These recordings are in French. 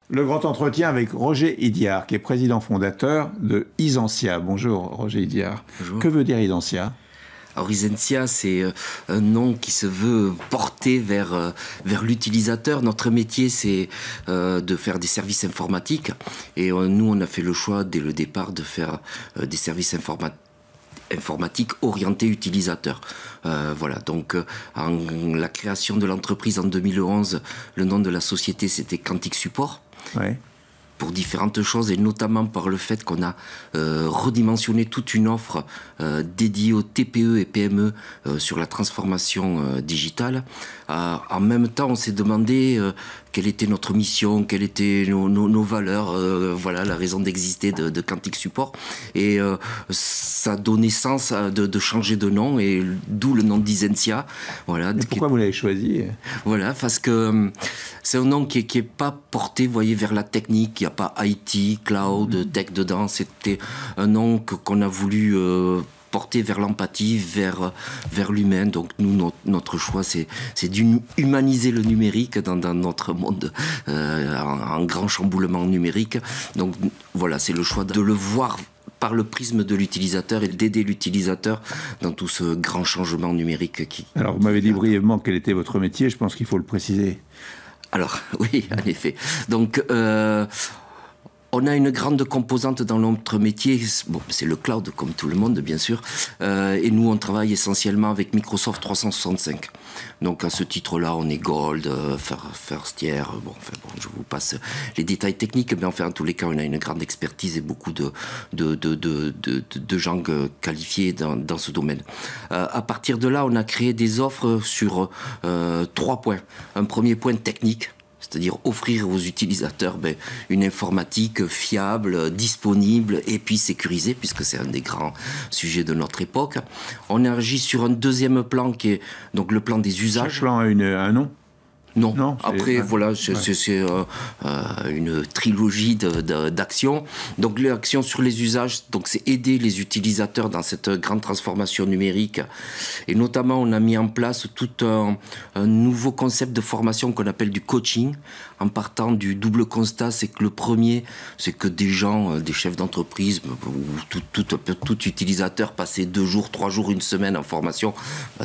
Le grand entretien avec Roger Idiard, qui est président fondateur de Isentia. Bonjour Roger Idiard. Bonjour. Que veut dire Isentia ? Alors Isentia, c'est un nom qui se veut porter vers l'utilisateur. Notre métier, c'est de faire des services informatiques. Et nous, on a fait le choix, dès le départ, de faire des services informatique orienté utilisateur. Voilà, donc la création de l'entreprise en 2011, le nom de la société c'était Quantic Support. Ouais. Pour différentes choses et notamment par le fait qu'on a redimensionné toute une offre dédiée aux TPE et PME sur la transformation digitale. En même temps, on s'est demandé quelle était notre mission, quelles étaient nos valeurs, voilà la raison d'exister de Quantic Support. Et ça a donné sens de changer de nom et d'où le nom d'Isentia. Voilà. Et pourquoi vous l'avez choisi ? Voilà, parce que c'est un nom qui est pas porté, vous voyez, vers la technique. Il n'y a pas IT, cloud, tech dedans. C'était un nom qu'on a voulu porter vers l'empathie, vers l'humain. Donc nous, notre choix, c'est d'humaniser le numérique dans notre monde en grand chamboulement numérique. Donc voilà, c'est le choix de le voir par le prisme de l'utilisateur et d'aider l'utilisateur dans tout ce grand changement numérique qui... Alors vous m'avez dit brièvement quel était votre métier, je pense qu'il faut le préciser. Alors, oui, en effet. Donc, on a une grande composante dans notre métier. Bon, c'est le cloud, comme tout le monde, bien sûr. Et nous, on travaille essentiellement avec Microsoft 365. Donc, à ce titre-là, on est Gold, First Year. Bon, je vous passe les détails techniques. Mais enfin, en tous les cas, on a une grande expertise et beaucoup de gens qualifiés dans ce domaine. À partir de là, on a créé des offres sur 3 points. Un premier point technique. C'est-à-dire offrir aux utilisateurs une informatique fiable, disponible et puis sécurisée, puisque c'est un des grands sujets de notre époque. On agit sur un deuxième plan qui est donc le plan des usages. Chaque plan a un nom ? Non. Après, voilà, c'est une trilogie d'actions. Donc, l'action sur les usages, donc c'est aider les utilisateurs dans cette grande transformation numérique. Et notamment, on a mis en place tout un nouveau concept de formation qu'on appelle du coaching, en partant du double constat, c'est que le premier, c'est que des gens, des chefs d'entreprise, ou tout utilisateur passait 2 jours, 3 jours, 1 semaine en formation.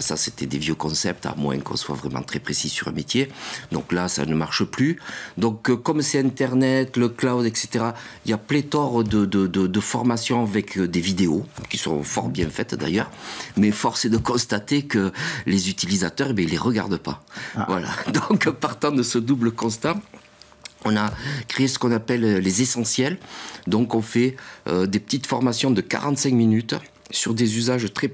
Ça, c'était des vieux concepts, à moins qu'on soit vraiment très précis sur un métier. Donc là, ça ne marche plus. Donc, comme c'est Internet, le cloud, etc., il y a pléthore de formations avec des vidéos, qui sont fort bien faites d'ailleurs, mais force est de constater que les utilisateurs, ils ne les regardent pas. Ah. Voilà. Donc, partant de ce double constat, on a créé ce qu'on appelle les essentiels. Donc, on fait des petites formations de 45 minutes sur des usages très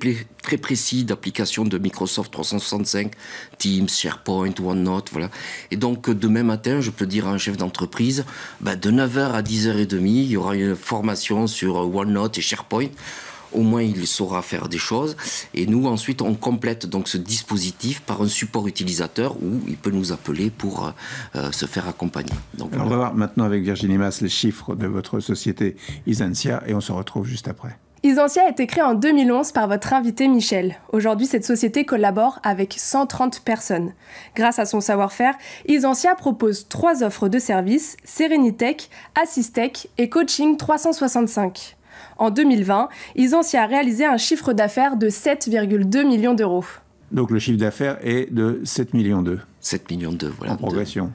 précis d'applications de Microsoft 365, Teams, SharePoint, OneNote, voilà. Et donc, demain matin, je peux dire à un chef d'entreprise, de 9h à 10h30, il y aura une formation sur OneNote et SharePoint. Au moins, il saura faire des choses. Et nous, ensuite, on complète donc ce dispositif par un support utilisateur où il peut nous appeler pour se faire accompagner. Donc, voilà. On va voir maintenant avec Virginie Mas les chiffres de votre société Isentia et on se retrouve juste après. Isentia a été créée en 2011 par votre invité Michel. Aujourd'hui, cette société collabore avec 130 personnes. Grâce à son savoir-faire, Isentia propose 3 offres de services, Serenitech, Assistech et Coaching 365. En 2020, Isentia a réalisé un chiffre d'affaires de 7,2 millions d'euros. Donc le chiffre d'affaires est de 7,2 millions. 7,2 millions, voilà. En progression.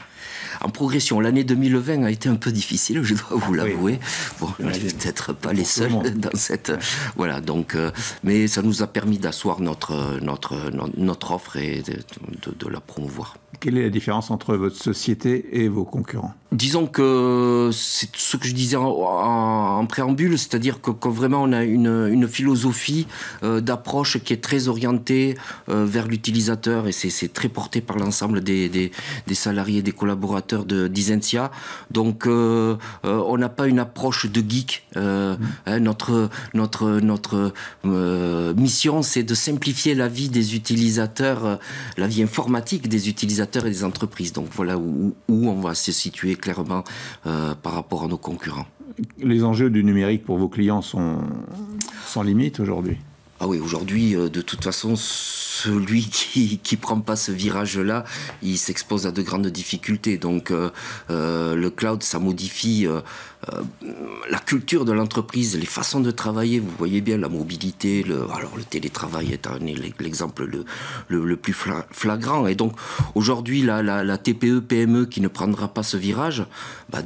En progression. L'année 2020 a été un peu difficile, je dois vous l'avouer. Bon, on n'est peut-être pas les seuls dans cette... Voilà, donc... mais ça nous a permis d'asseoir notre offre et de la promouvoir. Quelle est la différence entre votre société et vos concurrents ? Disons que c'est ce que je disais en préambule, c'est-à-dire que vraiment on a une philosophie d'approche qui est très orientée vers l'utilisateur et c'est très porté par l'ensemble des salariés, des collaborateurs d'Isentia. Donc on n'a pas une approche de geek. Notre mission, c'est de simplifier la vie des utilisateurs, la vie informatique des utilisateurs et des entreprises. Donc voilà où on va se situer clairement par rapport à nos concurrents. Les enjeux du numérique pour vos clients sont sans limite aujourd'hui ? Ah oui, aujourd'hui, de toute façon, celui qui prend pas ce virage-là, il s'expose à de grandes difficultés. Donc le cloud, ça modifie la culture de l'entreprise, les façons de travailler. Vous voyez bien la mobilité, alors le télétravail est l'exemple le plus flagrant. Et donc aujourd'hui, la TPE, PME qui ne prendra pas ce virage,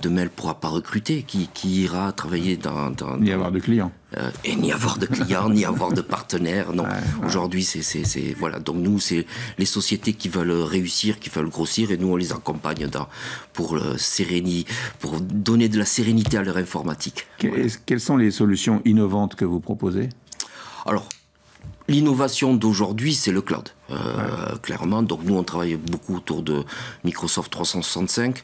demain elle ne pourra pas recruter. Qui ira travailler ni avoir de clients. Et ni avoir de clients, ni avoir de partenaires. Non, aujourd'hui, voilà. Donc nous, c'est les sociétés qui veulent réussir, qui veulent grossir, et nous, on les accompagne pour donner de la sérénité à leur informatique. Quelles sont les solutions innovantes que vous proposez? Alors, l'innovation d'aujourd'hui, c'est le cloud. Clairement, donc nous on travaille beaucoup autour de Microsoft 365,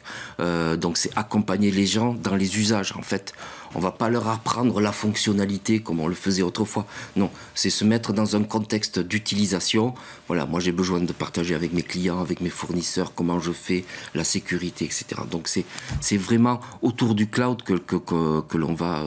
donc c'est accompagner les gens dans les usages. En fait, on va pas leur apprendre la fonctionnalité comme on le faisait autrefois. Non, c'est se mettre dans un contexte d'utilisation. Voilà, moi j'ai besoin de partager avec mes clients, avec mes fournisseurs, comment je fais, la sécurité, etc. Donc c'est vraiment autour du cloud que l'on va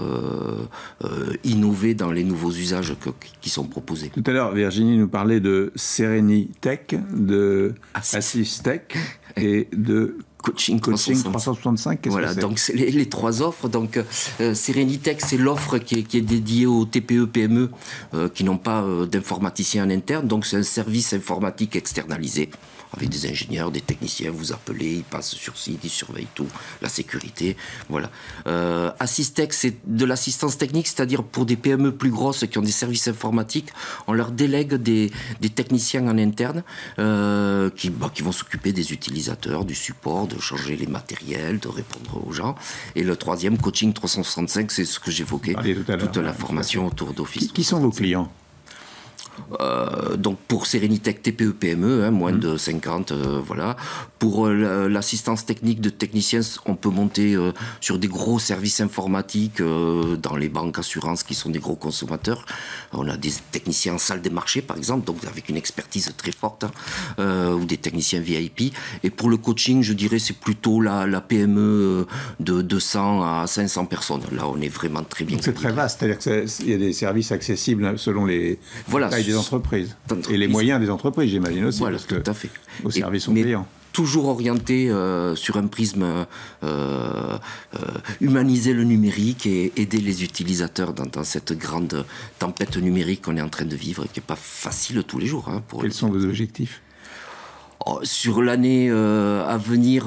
innover dans les nouveaux usages qui sont proposés. Tout à l'heure, Virginie nous parlait de Serenitech, de Assistech et de Coaching 365. Voilà, donc c'est les trois offres. Donc Serenitech, c'est l'offre qui est dédiée aux TPE, PME qui n'ont pas d'informaticien en interne. Donc c'est un service informatique externalisé avec des ingénieurs, des techniciens. Vous appelez, ils passent sur site, ils surveillent tout, la sécurité. Voilà. Assistech, c'est de l'assistance technique, c'est-à-dire pour des PME plus grosses qui ont des services informatiques, on leur délègue des techniciens en interne qui vont s'occuper des utilisateurs, du support, de changer les matériels, de répondre aux gens. Et le troisième, Coaching 365, c'est ce que j'évoquais, toute la formation autour d'Office. Qui sont vos clients ? Donc pour Serenitech TPE PME, moins de 50, voilà. Pour l'assistance technique de techniciens, on peut monter sur des gros services informatiques dans les banques, assurances qui sont des gros consommateurs. On a des techniciens en salle des marchés par exemple, donc avec une expertise très forte, ou des techniciens VIP. Et pour le coaching, je dirais c'est plutôt la PME de 200 à 500 personnes. Là, on est vraiment très bien. C'est très vaste, c'est-à-dire qu'il y a des services accessibles selon les tailles des entreprises. Et les moyens des entreprises, j'imagine aussi, voilà, parce que tout à fait. Vos services sont payants. Toujours orienté sur un prisme humaniser le numérique et aider les utilisateurs dans cette grande tempête numérique qu'on est en train de vivre et qui n'est pas facile tous les jours. Quels sont vos objectifs ? Sur l'année à venir,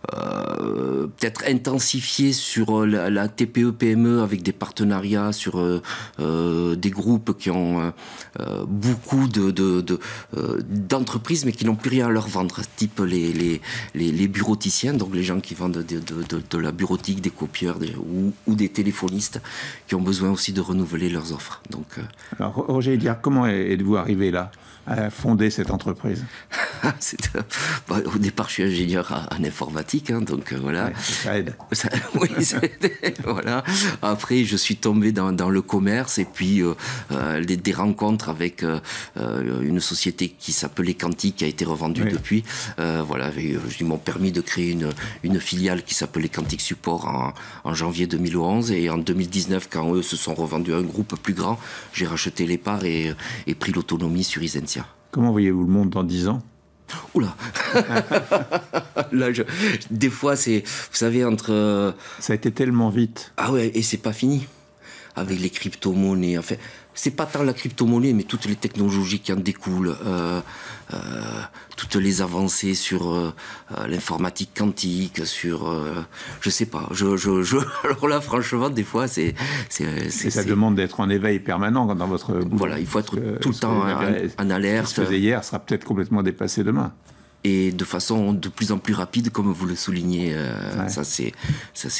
peut-être intensifier sur la TPE-PME avec des partenariats sur des groupes qui ont beaucoup d'entreprises mais qui n'ont plus rien à leur vendre, type les bureauticiens, donc les gens qui vendent de la bureautique, des copieurs ou des téléphonistes qui ont besoin aussi de renouveler leurs offres. Donc, alors Roger Hédiard, comment êtes-vous arrivé là à fonder cette entreprise? Au départ, je suis ingénieur en informatique, donc voilà. Ouais, ça aide. Oui, voilà. Après, je suis tombé dans le commerce et puis des rencontres avec une société qui s'appelait Quantique, qui a été revendue depuis. Voilà, ils m'ont permis de créer une filiale qui s'appelait Quantique Support en janvier 2011. Et en 2019, quand eux se sont revendus à un groupe plus grand, j'ai racheté les parts et pris l'autonomie sur Isentia. Comment voyez-vous le monde dans 10 ans ? Oula. Là, des fois, c'est, vous savez, entre... Ça a été tellement vite. Ah ouais, et c'est pas fini. Avec les crypto-monnaies, en fait, c'est pas tant la crypto-monnaie, mais toutes les technologies qui en découlent, toutes les avancées sur l'informatique quantique, sur... je sais pas. Alors là, franchement, des fois, c'est ça demande d'être en éveil permanent dans votre boulot. Voilà, il faut être tout le temps en alerte. Ce que faisait hier sera peut-être complètement dépassé demain. Et de façon de plus en plus rapide, comme vous le soulignez, ça c'est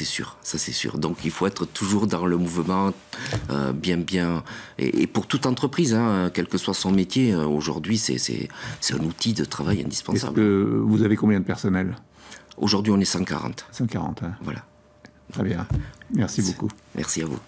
sûr, ça c'est sûr. Donc il faut être toujours dans le mouvement, bien, et pour toute entreprise, quel que soit son métier, aujourd'hui c'est un outil de travail indispensable. Est-ce que vous avez combien de personnel ? Aujourd'hui on est 140. 140, hein. Voilà. Très bien, merci beaucoup. Merci à vous.